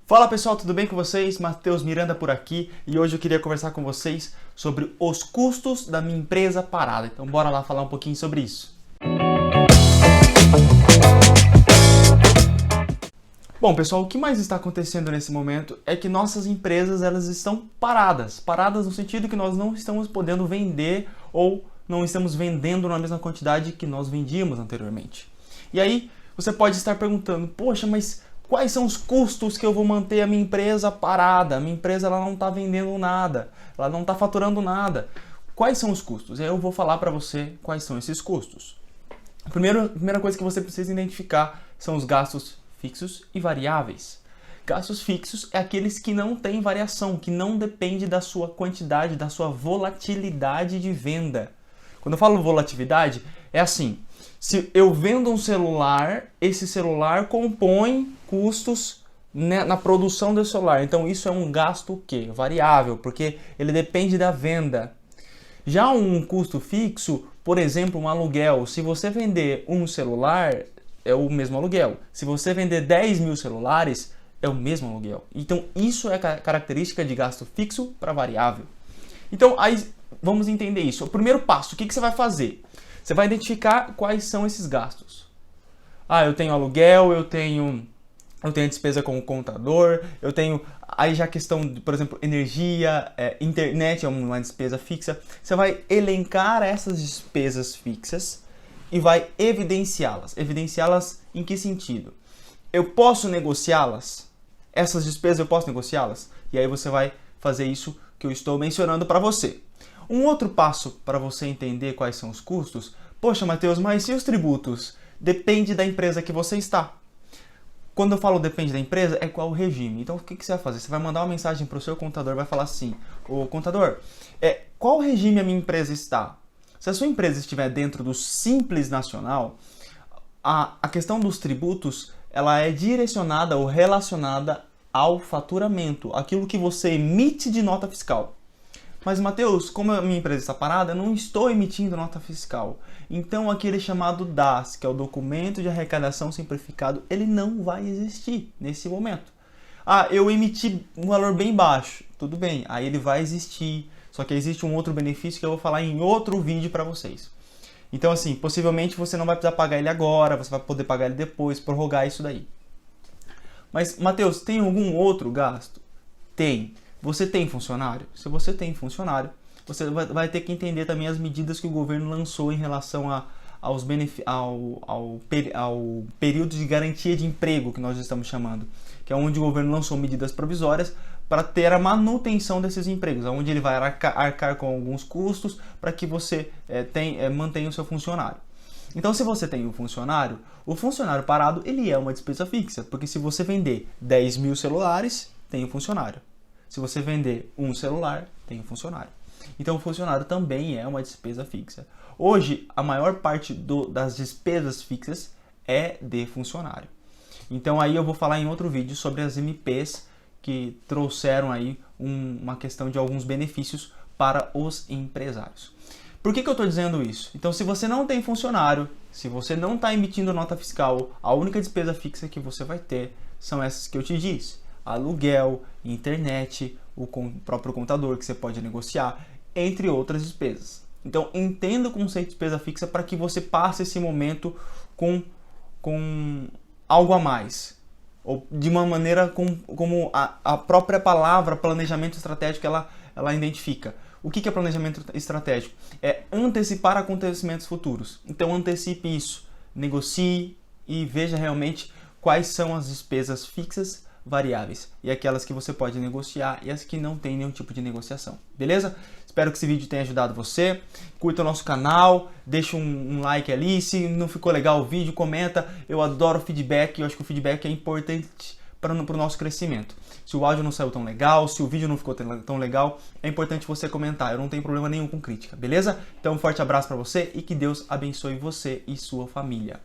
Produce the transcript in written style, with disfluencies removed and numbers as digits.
Fala pessoal, tudo bem com vocês? Matheus Miranda por aqui e hoje eu queria conversar com vocês sobre os custos da minha empresa parada. Então bora lá falar um pouquinho sobre isso. Bom pessoal, o que mais está acontecendo nesse momento é que nossas empresas elas estão paradas no sentido que nós não estamos podendo vender ou não estamos vendendo na mesma quantidade que nós vendíamos anteriormente. E aí você pode estar perguntando, poxa, mas quais são os custos que eu vou manter a minha empresa parada? A minha empresa ela não está vendendo nada, ela não está faturando nada. Quais são os custos? Eu vou falar para você quais são esses custos. A primeira coisa que você precisa identificar são os gastos fixos e variáveis. Gastos fixos é aqueles que não têm variação, que não depende da sua quantidade, da sua volatilidade de venda. Quando eu falo volatilidade, é assim, se eu vendo um celular, esse celular compõe custos na produção desse celular. Então isso é um gasto o quê? Variável, porque ele depende da venda. Já um custo fixo, por exemplo, um aluguel. Se você vender um celular, é o mesmo aluguel. Se você vender 10 mil celulares, é o mesmo aluguel. Então isso é característica de gasto fixo para variável. Então aí vamos entender isso. O primeiro passo, o que você vai fazer? Você vai identificar quais são esses gastos. Eu tenho aluguel, eu tenho despesa com o contador, eu tenho aí já a questão de, por exemplo, energia, internet é uma despesa fixa. Você vai elencar essas despesas fixas e vai evidenciá-las. Evidenciá-las em que sentido? Eu posso negociá-las? Essas despesas eu posso negociá-las? E aí você vai fazer isso que eu estou mencionando para você. Um outro passo para você entender quais são os custos, poxa Matheus, mas e os tributos? Depende da empresa que você está. Quando eu falo depende da empresa, é qual o regime. Então o que você vai fazer? Você vai mandar uma mensagem para o seu contador, vai falar assim, ô contador, qual regime a minha empresa está? Se a sua empresa estiver dentro do Simples Nacional, a questão dos tributos ela é direcionada ou relacionada ao faturamento, aquilo que você emite de nota fiscal. Mas, Matheus, como a minha empresa está parada, eu não estou emitindo nota fiscal. Então, aquele chamado DAS, que é o Documento de Arrecadação Simplificado, ele não vai existir nesse momento. Eu emiti um valor bem baixo. Tudo bem, aí ele vai existir. Só que existe um outro benefício que eu vou falar em outro vídeo para vocês. Então, assim, possivelmente você não vai precisar pagar ele agora, você vai poder pagar ele depois, prorrogar isso daí. Mas, Matheus, tem algum outro gasto? Tem. Você tem funcionário? Se você tem funcionário, você vai ter que entender também as medidas que o governo lançou em relação ao período de garantia de emprego, que nós estamos chamando, que é onde o governo lançou medidas provisórias para ter a manutenção desses empregos, onde ele vai arcar com alguns custos para que você mantenha o seu funcionário. Então, se você tem um funcionário, o funcionário parado ele é uma despesa fixa, porque se você vender 10 mil celulares, tem um funcionário. Se você vender um celular, tem um funcionário. Então, o funcionário também é uma despesa fixa. Hoje, a maior parte das despesas fixas é de funcionário. Então, aí eu vou falar em outro vídeo sobre as MPs que trouxeram aí uma questão de alguns benefícios para os empresários. Por que eu estou dizendo isso? Então, se você não tem funcionário, se você não está emitindo nota fiscal, a única despesa fixa que você vai ter são essas que eu te disse. Aluguel, internet, o próprio contador que você pode negociar, entre outras despesas. Então, entenda o conceito de despesa fixa para que você passe esse momento com algo a mais. Ou de uma maneira como a própria palavra planejamento estratégico ela identifica. O que é planejamento estratégico? É antecipar acontecimentos futuros. Então, antecipe isso, negocie e veja realmente quais são as despesas fixas, variáveis e aquelas que você pode negociar e as que não tem nenhum tipo de negociação, beleza? Espero que esse vídeo tenha ajudado você, curta o nosso canal, deixa um like ali, se não ficou legal o vídeo, comenta, eu adoro feedback, eu acho que o feedback é importante para o nosso crescimento. Se o áudio não saiu tão legal, se o vídeo não ficou tão legal, é importante você comentar, eu não tenho problema nenhum com crítica, beleza? Então um forte abraço para você e que Deus abençoe você e sua família.